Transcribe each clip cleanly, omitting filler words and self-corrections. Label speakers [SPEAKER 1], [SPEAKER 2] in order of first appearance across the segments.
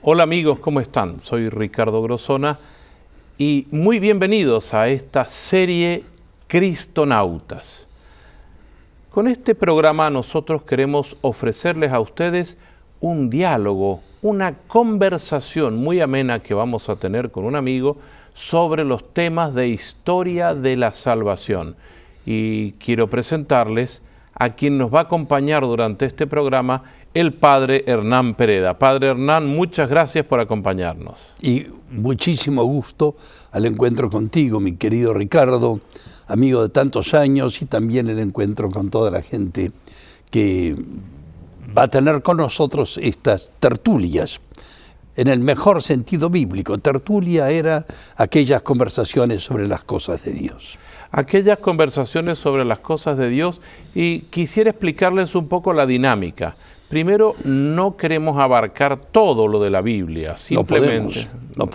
[SPEAKER 1] Hola amigos, ¿cómo están? Soy Ricardo Grosona y muy bienvenidos a esta serie Cristonautas. Con este programa nosotros queremos ofrecerles a ustedes un diálogo, una conversación muy amena que vamos a tener con un amigo sobre los temas de historia de la salvación. Y quiero presentarles a quien nos va a acompañar durante este programa, el Padre Hernán Pereda. Padre Hernán, muchas gracias por acompañarnos.
[SPEAKER 2] Y muchísimo gusto al encuentro contigo, mi querido Ricardo, amigo de tantos años, y también el encuentro con toda la gente que va a tener con nosotros estas tertulias. En el mejor sentido bíblico, tertulia era aquellas conversaciones sobre las cosas de Dios.
[SPEAKER 1] Aquellas conversaciones sobre las cosas de Dios, y quisiera explicarles un poco la dinámica. Primero, no queremos abarcar todo lo de la Biblia, simplemente.
[SPEAKER 2] No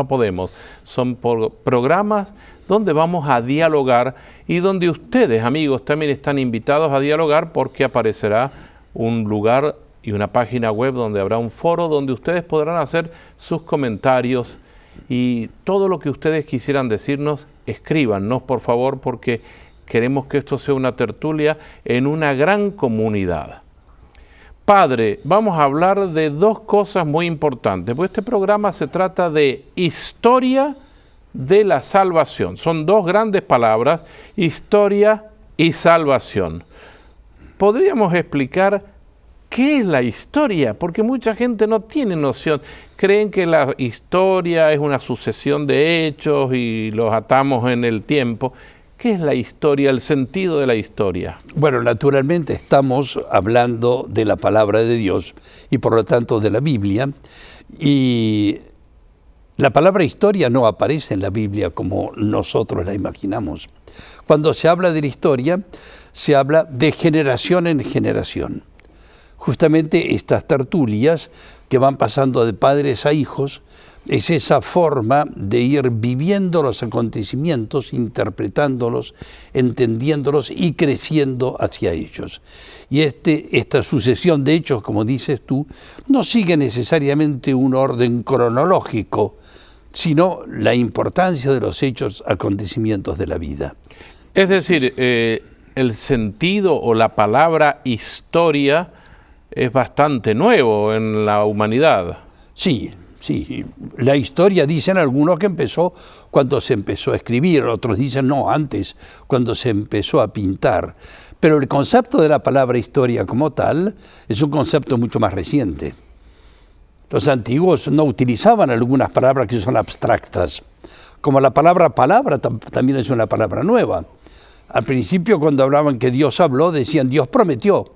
[SPEAKER 2] podemos.
[SPEAKER 1] Son programas donde vamos a dialogar y donde ustedes, amigos, también están invitados a dialogar, porque aparecerá un lugar y una página web donde habrá un foro donde ustedes podrán hacer sus comentarios y todo lo que ustedes quisieran decirnos, escríbanos por favor, porque queremos que esto sea una tertulia en una gran comunidad. Padre, vamos a hablar de dos cosas muy importantes, porque este programa se trata de historia de la salvación. Son dos grandes palabras, historia y salvación. ¿Podríamos explicar qué es la historia? Porque mucha gente no tiene noción. Creen que la historia es una sucesión de hechos y los atamos en el tiempo. ¿Qué es la historia, el sentido de la historia?
[SPEAKER 2] Bueno, naturalmente estamos hablando de la palabra de Dios y por lo tanto de la Biblia. Y la palabra historia no aparece en la Biblia como nosotros la imaginamos. Cuando se habla de la historia, se habla de generación en generación. Justamente estas tertulias que van pasando de padres a hijos, es esa forma de ir viviendo los acontecimientos, interpretándolos, entendiéndolos y creciendo hacia ellos. Y esta sucesión de hechos, como dices tú, no sigue necesariamente un orden cronológico, sino la importancia de los hechos, acontecimientos de la vida.
[SPEAKER 1] Es decir, el sentido o la palabra historia es bastante nuevo en la humanidad.
[SPEAKER 2] Sí. La historia, dicen algunos, que empezó cuando se empezó a escribir, otros dicen no, antes, cuando se empezó a pintar. Pero el concepto de la palabra historia como tal es un concepto mucho más reciente. Los antiguos no utilizaban algunas palabras que son abstractas, como la palabra también es una palabra nueva. Al principio, cuando hablaban que Dios habló, decían Dios prometió,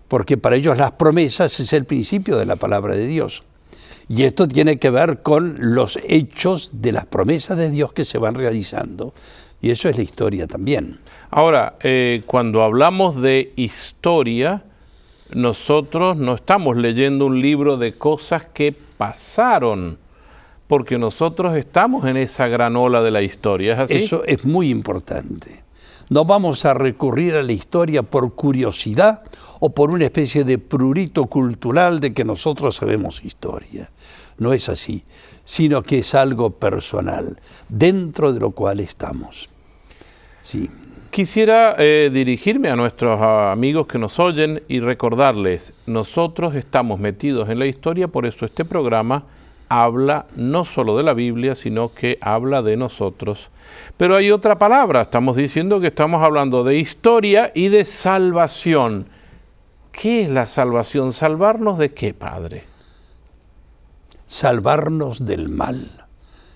[SPEAKER 2] porque para ellos las promesas es el principio de la palabra de Dios. Y esto tiene que ver con los hechos de las promesas de Dios que se van realizando. Y eso es la historia también.
[SPEAKER 1] Ahora, cuando hablamos de historia, nosotros no estamos leyendo un libro de cosas que pasaron, porque nosotros estamos en esa gran ola de la historia, ¿es así?
[SPEAKER 2] Eso es muy importante. No vamos a recurrir a la historia por curiosidad o por una especie de prurito cultural de que nosotros sabemos historia. No es así, sino que es algo personal, dentro de lo cual estamos. Sí.
[SPEAKER 1] Quisiera dirigirme a nuestros amigos que nos oyen y recordarles, nosotros estamos metidos en la historia, por eso este programa habla no solo de la Biblia, sino que habla de nosotros. Pero hay otra palabra, estamos diciendo que estamos hablando de historia y de salvación. ¿Qué es la salvación? ¿Salvarnos de qué, Padre?
[SPEAKER 2] Salvarnos del mal.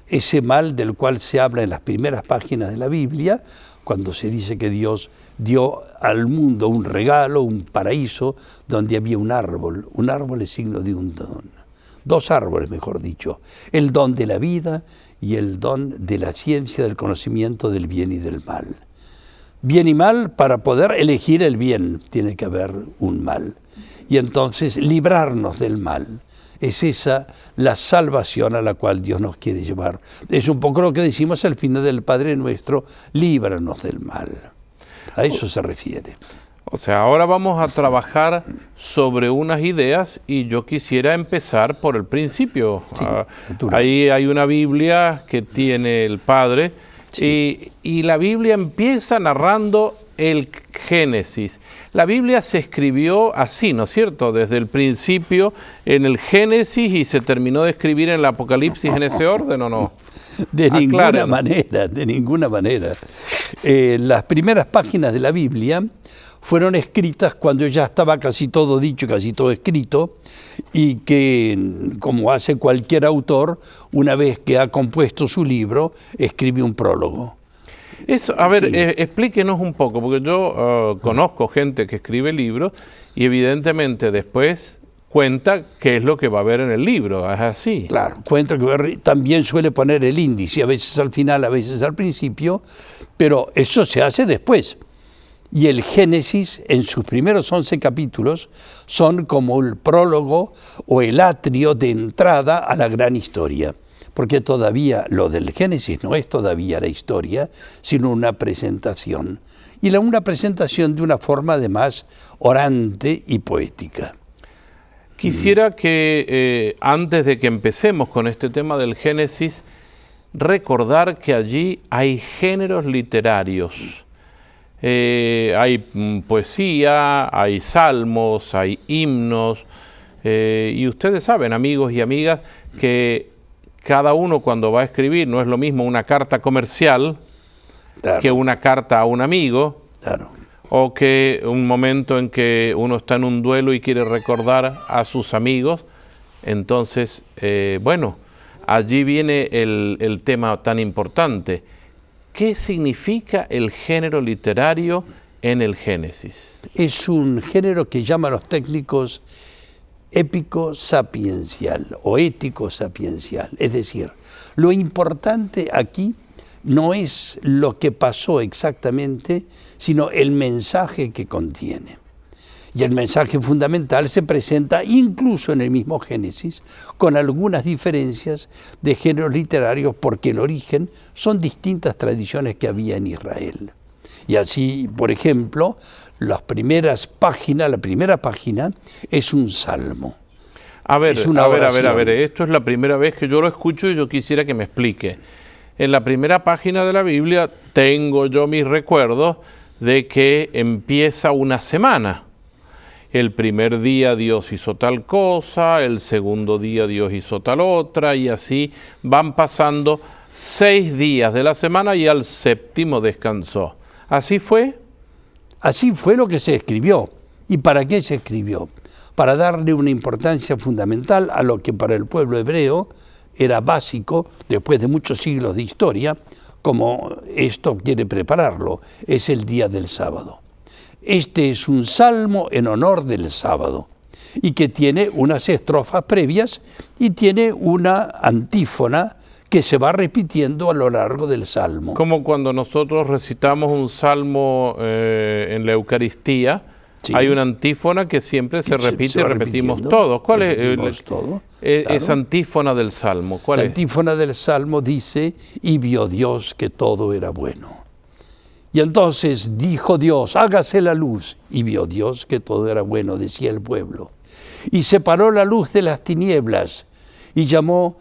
[SPEAKER 2] Ese mal del cual se habla en las primeras páginas de la Biblia, cuando se dice que Dios dio al mundo un regalo, un paraíso, donde había un árbol. Un árbol es signo de un don. Dos árboles, mejor dicho, el don de la vida y el don de la ciencia, del conocimiento del bien y del mal. Bien y mal, para poder elegir el bien, tiene que haber un mal. Y entonces librarnos del mal. Es esa la salvación a la cual Dios nos quiere llevar. Es un poco lo que decimos al final del Padre Nuestro, líbranos del mal. A eso se refiere.
[SPEAKER 1] O sea, ahora vamos a trabajar sobre unas ideas y yo quisiera empezar por el principio.
[SPEAKER 2] Sí,
[SPEAKER 1] ahí hay una Biblia que tiene el Padre y la Biblia empieza narrando el Génesis. La Biblia se escribió así, ¿no es cierto? Desde el principio en el Génesis y se terminó de escribir en el Apocalipsis en ese orden, ¿o no?
[SPEAKER 2] De ninguna manera, de ninguna manera. Las primeras páginas de la Biblia fueron escritas cuando ya estaba casi todo dicho, casi todo escrito, y que, como hace cualquier autor, una vez que ha compuesto su libro, escribe un prólogo.
[SPEAKER 1] Eso, a ver, explíquenos un poco, porque yo conozco gente que escribe libros y evidentemente después cuenta qué es lo que va a haber en el libro, ¿es así?
[SPEAKER 2] Claro, cuenta que también suele poner el índice, a veces al final, a veces al principio, pero eso se hace después. Y el Génesis, en sus primeros 11 capítulos, son como el prólogo o el atrio de entrada a la gran historia. Porque todavía lo del Génesis no es todavía la historia, sino una presentación. Y una presentación de una forma además orante y poética.
[SPEAKER 1] Quisiera que antes de que empecemos con este tema del Génesis, recordar que allí hay géneros literarios. Hay poesía, hay salmos, hay himnos, y ustedes saben, amigos y amigas, que cada uno cuando va a escribir no es lo mismo una carta comercial que una carta a un amigo, o que un momento en que uno está en un duelo y quiere recordar a sus amigos. Entonces, bueno, allí viene el tema tan importante. ¿Qué significa el género literario en el Génesis?
[SPEAKER 2] Es un género que llaman los técnicos épico-sapiencial o ético-sapiencial. Es decir, lo importante aquí no es lo que pasó exactamente, sino el mensaje que contiene. Y el mensaje fundamental se presenta incluso en el mismo Génesis, con algunas diferencias de géneros literarios, porque el origen son distintas tradiciones que había en Israel. Y así, por ejemplo, la primera página es un salmo.
[SPEAKER 1] A ver, esto es la primera vez que yo lo escucho y yo quisiera que me explique. En la primera página de la Biblia tengo yo mis recuerdos de que empieza una semana. El primer día Dios hizo tal cosa, el segundo día Dios hizo tal otra, y así van pasando 6 días de la semana y al séptimo descansó. ¿Así fue?
[SPEAKER 2] Así fue lo que se escribió. ¿Y para qué se escribió? Para darle una importancia fundamental a lo que para el pueblo hebreo era básico, después de muchos siglos de historia, como esto quiere prepararlo, es el día del sábado. Este es un salmo en honor del sábado y que tiene unas estrofas previas y tiene una antífona que se va repitiendo a lo largo del salmo.
[SPEAKER 1] Como cuando nosotros recitamos un salmo en la Eucaristía, sí, hay una antífona que siempre se repite y repetimos todos. ¿Cuál es esa antífona del salmo? ¿Cuál es?
[SPEAKER 2] La antífona del salmo dice: y vio Dios que todo era bueno. Y entonces dijo Dios: hágase la luz. Y vio Dios que todo era bueno, decía el pueblo. Y separó la luz de las tinieblas y llamó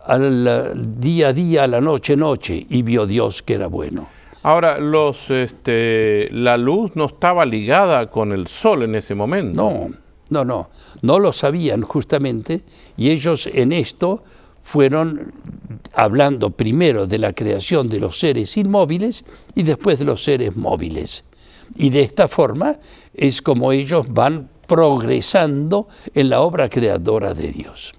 [SPEAKER 2] al día día, a la noche noche, y vio Dios que era bueno.
[SPEAKER 1] Ahora, la luz no estaba ligada con el sol en ese momento.
[SPEAKER 2] No lo sabían justamente, y ellos en esto fueron hablando primero de la creación de los seres inmóviles y después de los seres móviles. Y de esta forma es como ellos van progresando en la obra creadora de Dios.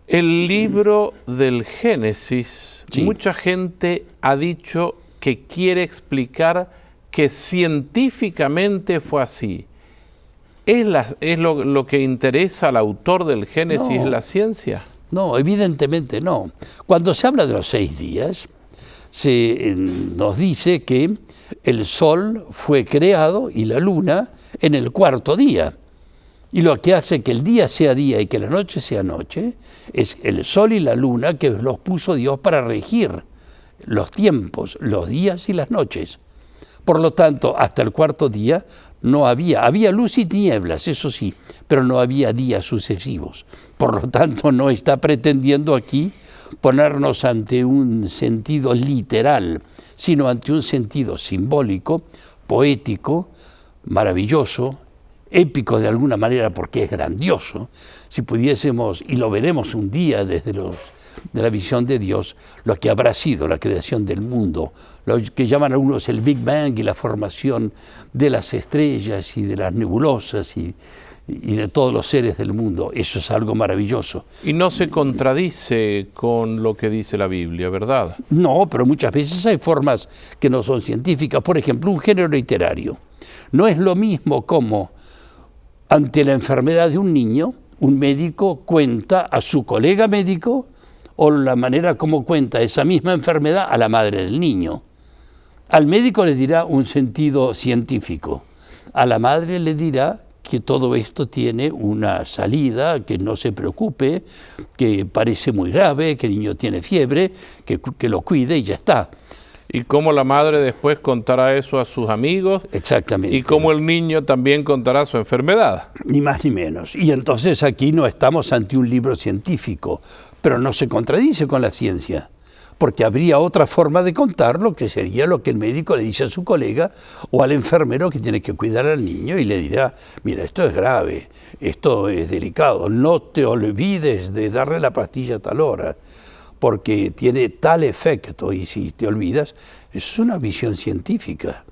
[SPEAKER 1] El libro del Génesis,
[SPEAKER 2] sí,
[SPEAKER 1] mucha gente ha dicho que quiere explicar que científicamente fue así. ¿Es lo que interesa al autor del Génesis, la ciencia?
[SPEAKER 2] No, evidentemente no. Cuando se habla de los 6 días, nos dice que el sol fue creado y la luna en el 4º día. Y lo que hace que el día sea día y que la noche sea noche es el sol y la luna que los puso Dios para regir los tiempos, los días y las noches, Por lo tanto, hasta el cuarto día no había luz y tinieblas, eso sí, pero no había días sucesivos. Por lo tanto, no está pretendiendo aquí ponernos ante un sentido literal, sino ante un sentido simbólico, poético, maravilloso, épico de alguna manera porque es grandioso. Si pudiésemos, y lo veremos un día desde de la visión de Dios, lo que habrá sido la creación del mundo, lo que llaman algunos el Big Bang y la formación de las estrellas y de las nebulosas y de todos los seres del mundo. Eso es algo maravilloso.
[SPEAKER 1] Y no se contradice con lo que dice la Biblia, ¿verdad?
[SPEAKER 2] No, pero muchas veces hay formas que no son científicas. Por ejemplo, un género literario. No es lo mismo como ante la enfermedad de un niño, un médico cuenta a su colega médico o la manera como cuenta esa misma enfermedad a la madre del niño. Al médico le dirá un sentido científico, a la madre le dirá que todo esto tiene una salida, que no se preocupe, que parece muy grave, que el niño tiene fiebre, que lo cuide y ya está.
[SPEAKER 1] Y cómo la madre después contará eso a sus amigos.
[SPEAKER 2] Exactamente.
[SPEAKER 1] Y cómo el niño también contará su enfermedad.
[SPEAKER 2] Ni más ni menos. Y entonces aquí no estamos ante un libro científico, pero no se contradice con la ciencia, porque habría otra forma de contarlo, que sería lo que el médico le dice a su colega o al enfermero que tiene que cuidar al niño y le dirá, mira, esto es grave, esto es delicado, no te olvides de darle la pastilla a tal hora, porque tiene tal efecto, y si te olvidas, eso es una visión científica.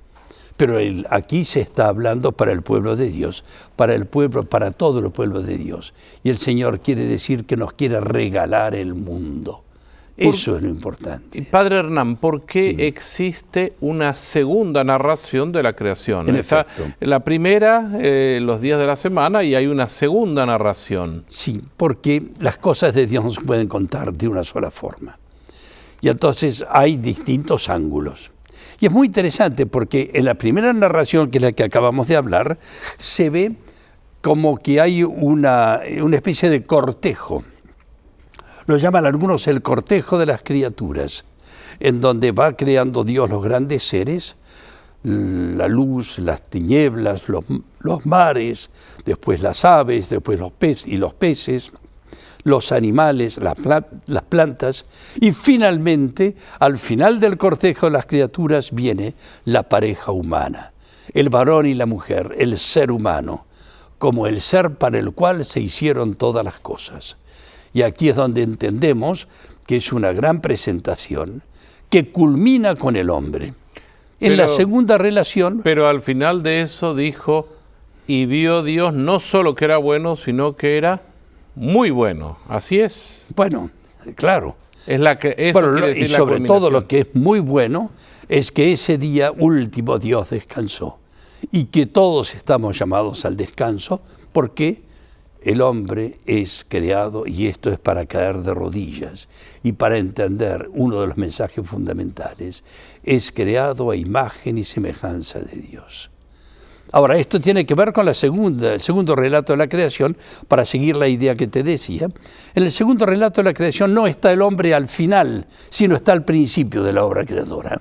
[SPEAKER 2] Pero aquí se está hablando para el pueblo de Dios, para el pueblo, para todo el pueblo de Dios. Y el Señor quiere decir que nos quiere regalar el mundo. Eso es lo importante.
[SPEAKER 1] Padre Hernán, ¿por qué existe una segunda narración de la creación?
[SPEAKER 2] Está
[SPEAKER 1] la primera, los días de la semana, y hay una segunda narración.
[SPEAKER 2] Sí, porque las cosas de Dios no se pueden contar de una sola forma. Y entonces hay distintos ángulos. Y es muy interesante porque en la primera narración, que es la que acabamos de hablar, se ve como que hay una especie de cortejo. Lo llaman algunos el cortejo de las criaturas, en donde va creando Dios los grandes seres, la luz, las tinieblas, los mares, después las aves, después los peces, los animales, las plantas, y finalmente, al final del cortejo de las criaturas, viene la pareja humana, el varón y la mujer, el ser humano, como el ser para el cual se hicieron todas las cosas. Y aquí es donde entendemos que es una gran presentación que culmina con el hombre. En la segunda relación...
[SPEAKER 1] Pero al final de eso dijo, y vio Dios no solo que era bueno, sino que era muy bueno. Así es.
[SPEAKER 2] Bueno, claro.
[SPEAKER 1] Es la que, eso
[SPEAKER 2] bueno,
[SPEAKER 1] quiere decir
[SPEAKER 2] y sobre
[SPEAKER 1] la
[SPEAKER 2] todo lo que es muy bueno es que ese día último Dios descansó y que todos estamos llamados al descanso porque el hombre es creado, y esto es para caer de rodillas y para entender uno de los mensajes fundamentales, es creado a imagen y semejanza de Dios. Ahora, esto tiene que ver con el segundo relato de la creación, para seguir la idea que te decía. En el segundo relato de la creación no está el hombre al final, sino está al principio de la obra creadora.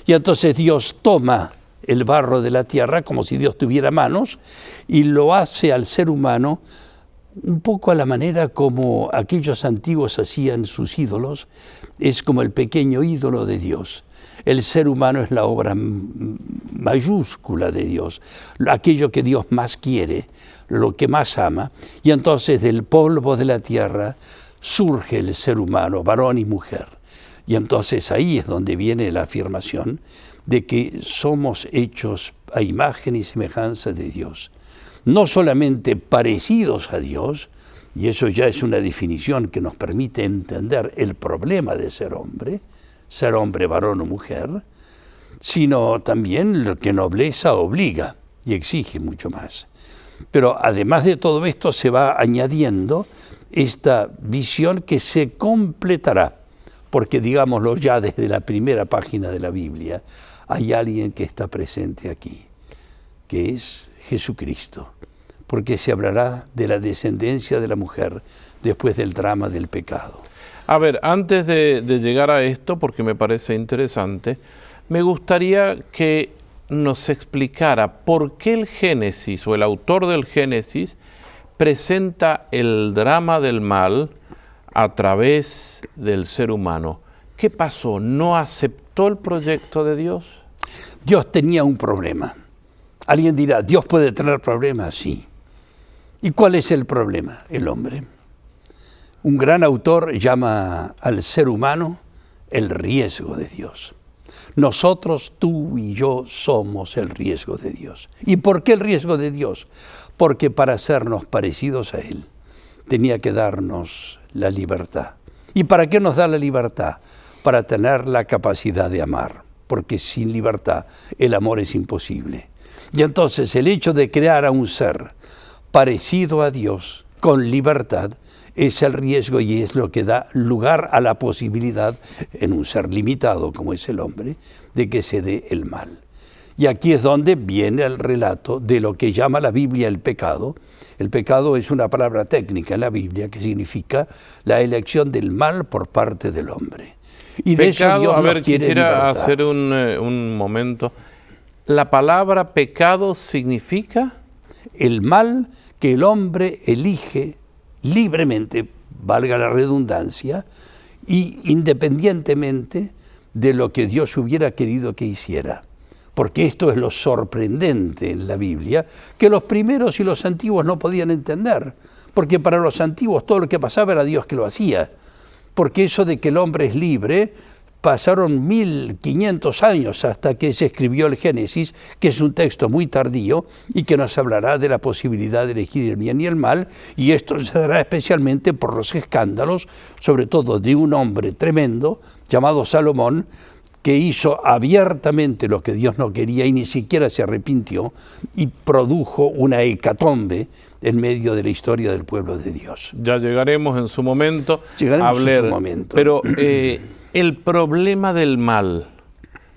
[SPEAKER 2] Y entonces Dios toma el barro de la tierra, como si Dios tuviera manos, y lo hace al ser humano un poco a la manera como aquellos antiguos hacían sus ídolos. Es como el pequeño ídolo de Dios. El ser humano es la obra mayúscula de Dios, aquello que Dios más quiere, lo que más ama. Y entonces del polvo de la tierra surge el ser humano, varón y mujer. Y entonces ahí es donde viene la afirmación de que somos hechos a imagen y semejanza de Dios. No solamente parecidos a Dios, y eso ya es una definición que nos permite entender el problema de ser hombre, varón o mujer, sino también lo que nobleza obliga y exige mucho más. Pero además de todo esto se va añadiendo esta visión que se completará, porque digámoslo ya desde la primera página de la Biblia, hay alguien que está presente aquí, que es Jesucristo, porque se hablará de la descendencia de la mujer después del drama del pecado.
[SPEAKER 1] A ver, antes de llegar a esto, porque me parece interesante, me gustaría que nos explicara por qué el Génesis o el autor del Génesis presenta el drama del mal a través del ser humano. ¿Qué pasó? ¿No aceptó el proyecto de Dios?
[SPEAKER 2] Dios tenía un problema. Alguien dirá, ¿Dios puede tener problemas? Sí. ¿Y cuál es el problema? El hombre. Un gran autor llama al ser humano el riesgo de Dios. Nosotros, tú y yo, somos el riesgo de Dios. ¿Y por qué el riesgo de Dios? Porque para hacernos parecidos a Él, tenía que darnos la libertad. ¿Y para qué nos da la libertad? Para tener la capacidad de amar, porque sin libertad el amor es imposible. Y entonces el hecho de crear a un ser parecido a Dios, con libertad, es el riesgo y es lo que da lugar a la posibilidad, en un ser limitado como es el hombre, de que se dé el mal. Y aquí es donde viene el relato de lo que llama la Biblia el pecado. El pecado es una palabra técnica en la Biblia que significa la elección del mal por parte del hombre. Y de
[SPEAKER 1] pecado,
[SPEAKER 2] eso Dios
[SPEAKER 1] a ver,
[SPEAKER 2] nos quiere
[SPEAKER 1] quisiera
[SPEAKER 2] libertad.
[SPEAKER 1] hacer un momento. ¿La palabra pecado significa?
[SPEAKER 2] El mal que el hombre elige libremente, valga la redundancia, y independientemente de lo que Dios hubiera querido que hiciera. Porque esto es lo sorprendente en la Biblia, que los primeros y los antiguos no podían entender. Porque para los antiguos todo lo que pasaba era Dios que lo hacía. Porque eso de que el hombre es libre, pasaron 1500 años hasta que se escribió el Génesis, que es un texto muy tardío y que nos hablará de la posibilidad de elegir el bien y el mal, y esto se dará especialmente por los escándalos, sobre todo de un hombre tremendo llamado Salomón, que hizo abiertamente lo que Dios no quería y ni siquiera se arrepintió, y produjo una hecatombe en medio de la historia del pueblo de Dios.
[SPEAKER 1] Ya llegaremos en su momento
[SPEAKER 2] Llegaremos
[SPEAKER 1] a hablar,
[SPEAKER 2] en su momento.
[SPEAKER 1] pero el problema del mal,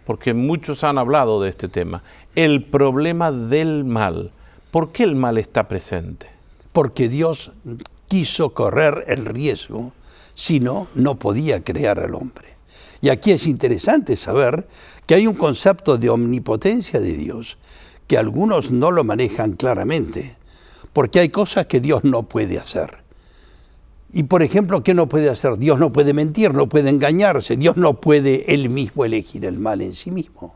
[SPEAKER 1] porque muchos han hablado de este tema, el problema del mal, ¿por qué el mal está presente?
[SPEAKER 2] Porque Dios quiso correr el riesgo, si no, no podía crear al hombre. Y aquí es interesante saber que hay un concepto de omnipotencia de Dios que algunos no lo manejan claramente, porque hay cosas que Dios no puede hacer. Y por ejemplo, ¿qué no puede hacer? Dios no puede mentir, no puede engañarse, Dios no puede él mismo elegir el mal en sí mismo.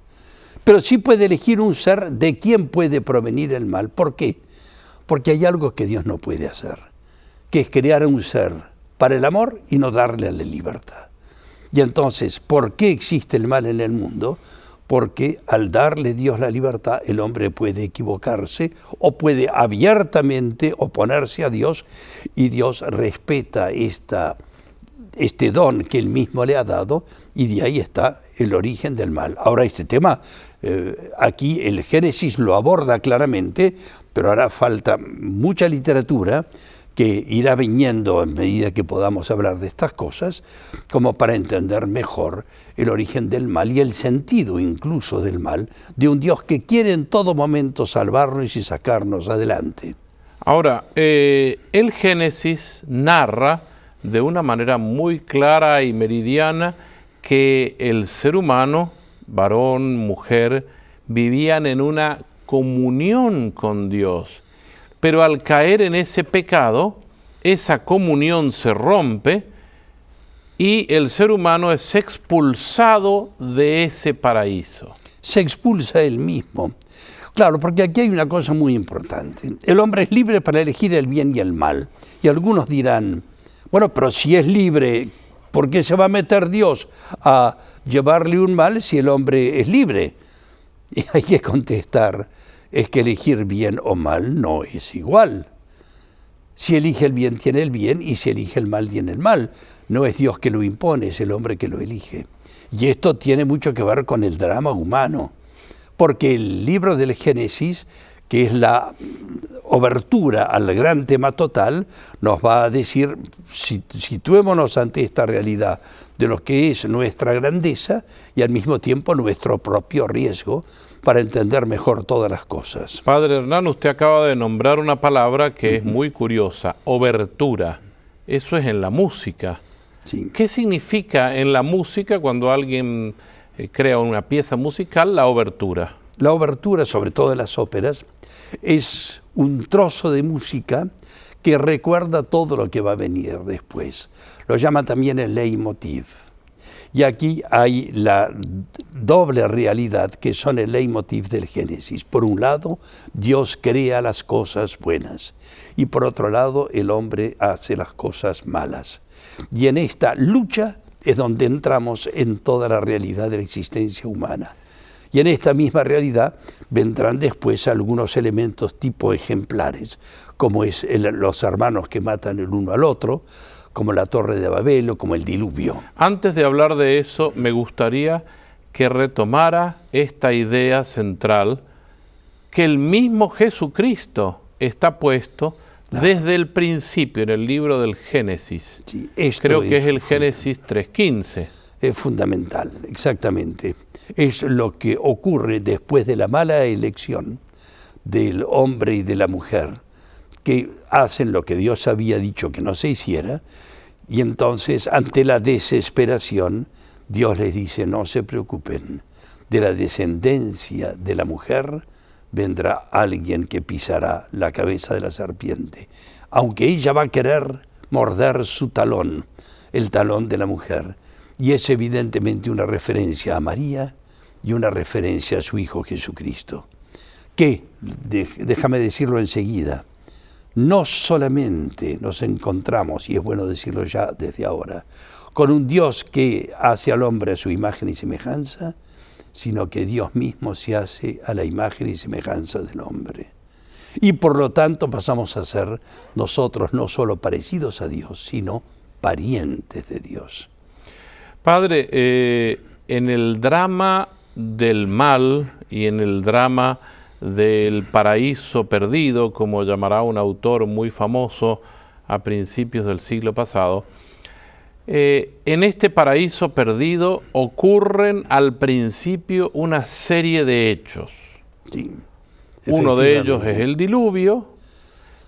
[SPEAKER 2] Pero sí puede elegir un ser de quien puede provenir el mal. ¿Por qué? Porque hay algo que Dios no puede hacer, que es crear un ser para el amor y no darle la libertad. Y entonces, ¿por qué existe el mal en el mundo? Porque al darle Dios la libertad, el hombre puede equivocarse o puede abiertamente oponerse a Dios, y Dios respeta este don que Él mismo le ha dado, y de ahí está el origen del mal. Ahora este tema, aquí el Génesis lo aborda claramente, pero hará falta mucha literatura que irá viniendo a medida que podamos hablar de estas cosas, como para entender mejor el origen del mal y el sentido incluso del mal, de un Dios que quiere en todo momento salvarnos y sacarnos adelante.
[SPEAKER 1] Ahora, el Génesis narra de una manera muy clara y meridiana que el ser humano, varón, mujer, vivían en una comunión con Dios. Pero al caer en ese pecado, esa comunión se rompe y el ser humano es expulsado de ese paraíso.
[SPEAKER 2] Se expulsa él mismo. Claro, porque aquí hay una cosa muy importante. El hombre es libre para elegir el bien y el mal. Y algunos dirán, bueno, pero si es libre, ¿por qué se va a meter Dios a llevarle un mal si el hombre es libre? Y hay que contestar, es que elegir bien o mal no es igual. Si elige el bien, tiene el bien, y si elige el mal, tiene el mal. No es Dios que lo impone, es el hombre que lo elige. Y esto tiene mucho que ver con el drama humano, porque el libro del Génesis, que es la obertura al gran tema total, nos va a decir, situémonos ante esta realidad de lo que es nuestra grandeza y al mismo tiempo nuestro propio riesgo, para entender mejor todas las cosas.
[SPEAKER 1] Padre Hernán, usted acaba de nombrar una palabra que es muy curiosa, obertura. Eso es en la música.
[SPEAKER 2] Sí.
[SPEAKER 1] ¿Qué significa en la música cuando alguien crea una pieza musical la obertura?
[SPEAKER 2] La obertura, sobre todo en las óperas, es un trozo de música que recuerda todo lo que va a venir después. Lo llama también el leitmotiv. Y aquí hay la doble realidad que son el leitmotiv del Génesis. Por un lado, Dios crea las cosas buenas y por otro lado, el hombre hace las cosas malas. Y en esta lucha es donde entramos en toda la realidad de la existencia humana. Y en esta misma realidad vendrán después algunos elementos tipo ejemplares, como es los hermanos que matan el uno al otro, como la Torre de Babel o como el diluvio.
[SPEAKER 1] Antes de hablar de eso, me gustaría que retomara esta idea central que el mismo Jesucristo está puesto desde el principio en el libro del Génesis.
[SPEAKER 2] Sí,
[SPEAKER 1] creo que es el Génesis 3:15.
[SPEAKER 2] Es fundamental, exactamente. Es lo que ocurre después de la mala elección del hombre y de la mujer, que hacen lo que Dios había dicho que no se hiciera, y entonces ante la desesperación Dios les dice: no se preocupen, de la descendencia de la mujer vendrá alguien que pisará la cabeza de la serpiente, aunque ella va a querer morder su talón, el talón de la mujer. Y es evidentemente una referencia a María y una referencia a su Hijo Jesucristo, que, déjame decirlo enseguida, no solamente nos encontramos, y es bueno decirlo ya desde ahora, con un Dios que hace al hombre a su imagen y semejanza, sino que Dios mismo se hace a la imagen y semejanza del hombre. Y por lo tanto pasamos a ser nosotros no solo parecidos a Dios, sino parientes de Dios.
[SPEAKER 1] Padre, en el drama del mal y en el drama del paraíso perdido, como llamará un autor muy famoso a principios del siglo pasado, en este paraíso perdido ocurren al principio una serie de hechos.
[SPEAKER 2] Sí,
[SPEAKER 1] uno de ellos es el diluvio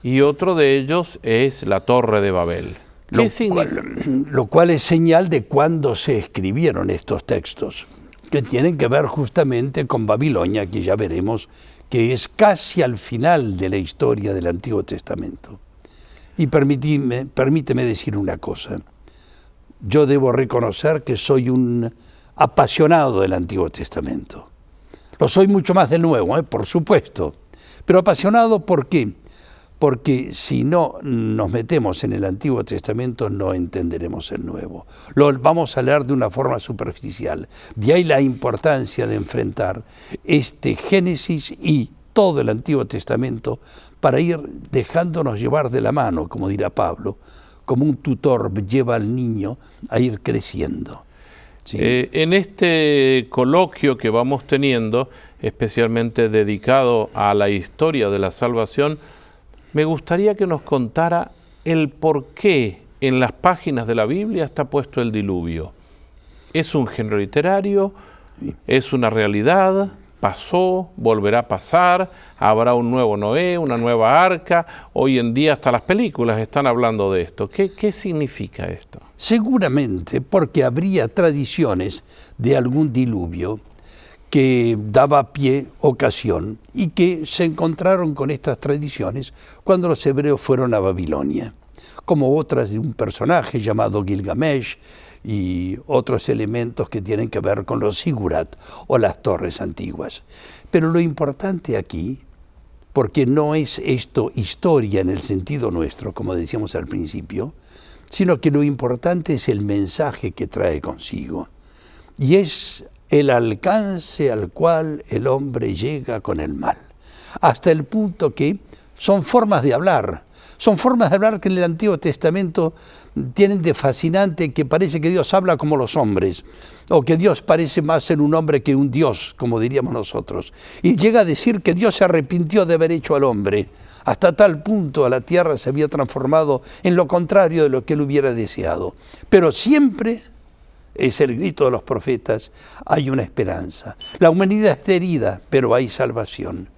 [SPEAKER 1] y otro de ellos es la Torre de Babel. ¿Qué significa?
[SPEAKER 2] Lo cual es señal de cuándo se escribieron estos textos, que tienen que ver justamente con Babilonia, que ya veremos que es casi al final de la historia del Antiguo Testamento. Y permíteme decir una cosa. Yo debo reconocer que soy un apasionado del Antiguo Testamento. Lo soy mucho más del Nuevo, por supuesto. Pero apasionado, ¿por qué? Porque si no nos metemos en el Antiguo Testamento no entenderemos el Nuevo. Lo vamos a leer de una forma superficial. De ahí la importancia de enfrentar este Génesis y todo el Antiguo Testamento para ir dejándonos llevar de la mano, como dirá Pablo, como un tutor lleva al niño a ir creciendo. ¿Sí?
[SPEAKER 1] En este coloquio que vamos teniendo, especialmente dedicado a la historia de la salvación, me gustaría que nos contara el por qué en las páginas de la Biblia está puesto el diluvio. ¿Es un género literario?
[SPEAKER 2] Sí.
[SPEAKER 1] ¿Es una realidad? ¿Pasó? ¿Volverá a pasar? ¿Habrá un nuevo Noé, una nueva arca? Hoy en día hasta las películas están hablando de esto. ¿Qué significa esto?
[SPEAKER 2] Seguramente porque habría tradiciones de algún diluvio que daba pie, ocasión, y que se encontraron con estas tradiciones cuando los hebreos fueron a Babilonia, como otras de un personaje llamado Gilgamesh y otros elementos que tienen que ver con los zigurat o las torres antiguas. Pero lo importante aquí, porque no es esto historia en el sentido nuestro, como decíamos al principio, sino que lo importante es el mensaje que trae consigo, y es el alcance al cual el hombre llega con el mal, hasta el punto que son formas de hablar que en el Antiguo Testamento tienen de fascinante, que parece que Dios habla como los hombres, o que Dios parece más ser un hombre que un Dios, como diríamos nosotros, y llega a decir que Dios se arrepintió de haber hecho al hombre, hasta tal punto a la tierra se había transformado en lo contrario de lo que él hubiera deseado, pero siempre es el grito de los profetas: hay una esperanza. La humanidad está herida, pero hay salvación.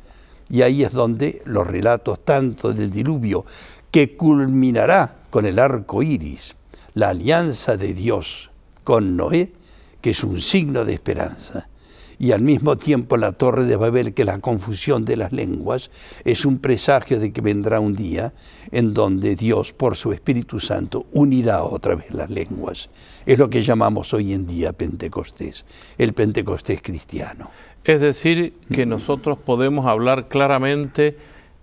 [SPEAKER 2] Y ahí es donde los relatos tanto del diluvio, que culminará con el arco iris, la alianza de Dios con Noé, que es un signo de esperanza, Y al mismo tiempo la Torre de Babel, que es la confusión de las lenguas, es un presagio de que vendrá un día en donde Dios, por su Espíritu Santo, unirá otra vez las lenguas. Es lo que llamamos hoy en día Pentecostés, el Pentecostés cristiano.
[SPEAKER 1] Es decir, que nosotros podemos hablar claramente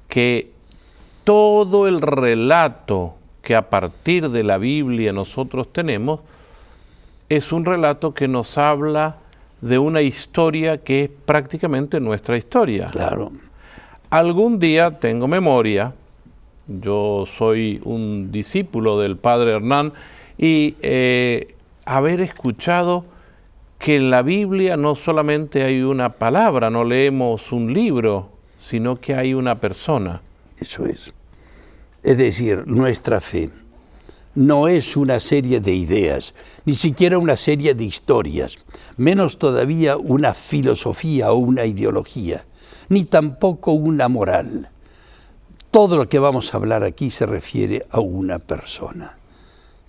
[SPEAKER 1] que todo el relato que a partir de la Biblia nosotros tenemos es un relato que nos habla de una historia que es prácticamente nuestra historia.
[SPEAKER 2] Claro.
[SPEAKER 1] Algún día tengo memoria, yo soy un discípulo del Padre Hernán, y haber escuchado que en la Biblia no solamente hay una palabra, no leemos un libro, sino que hay una persona.
[SPEAKER 2] Eso es. Es decir, nuestra fe no es una serie de ideas, ni siquiera una serie de historias, menos todavía una filosofía o una ideología, ni tampoco una moral. Todo lo que vamos a hablar aquí se refiere a una persona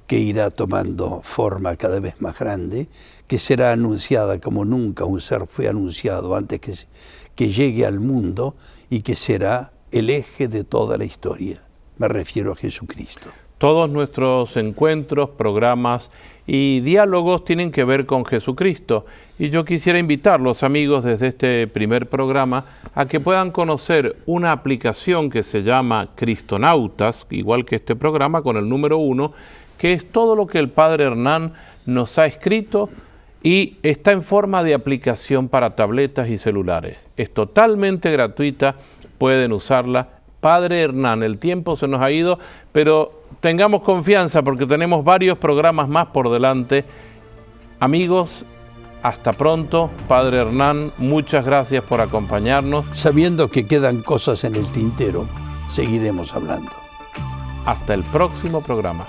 [SPEAKER 2] que irá tomando forma cada vez más grande, que será anunciada como nunca un ser fue anunciado antes que llegue al mundo, y que será el eje de toda la historia. Me refiero a Jesucristo.
[SPEAKER 1] Todos nuestros encuentros, programas y diálogos tienen que ver con Jesucristo. Y yo quisiera invitarlos, amigos, desde este primer programa, a que puedan conocer una aplicación que se llama Cristonautas, igual que este programa, con el número 1, que es todo lo que el Padre Hernán nos ha escrito y está en forma de aplicación para tabletas y celulares. Es totalmente gratuita, pueden usarla. Padre Hernán, el tiempo se nos ha ido, pero tengamos confianza porque tenemos varios programas más por delante. Amigos, hasta pronto. Padre Hernán, muchas gracias por acompañarnos.
[SPEAKER 2] Sabiendo que quedan cosas en el tintero, seguiremos hablando.
[SPEAKER 1] Hasta el próximo programa.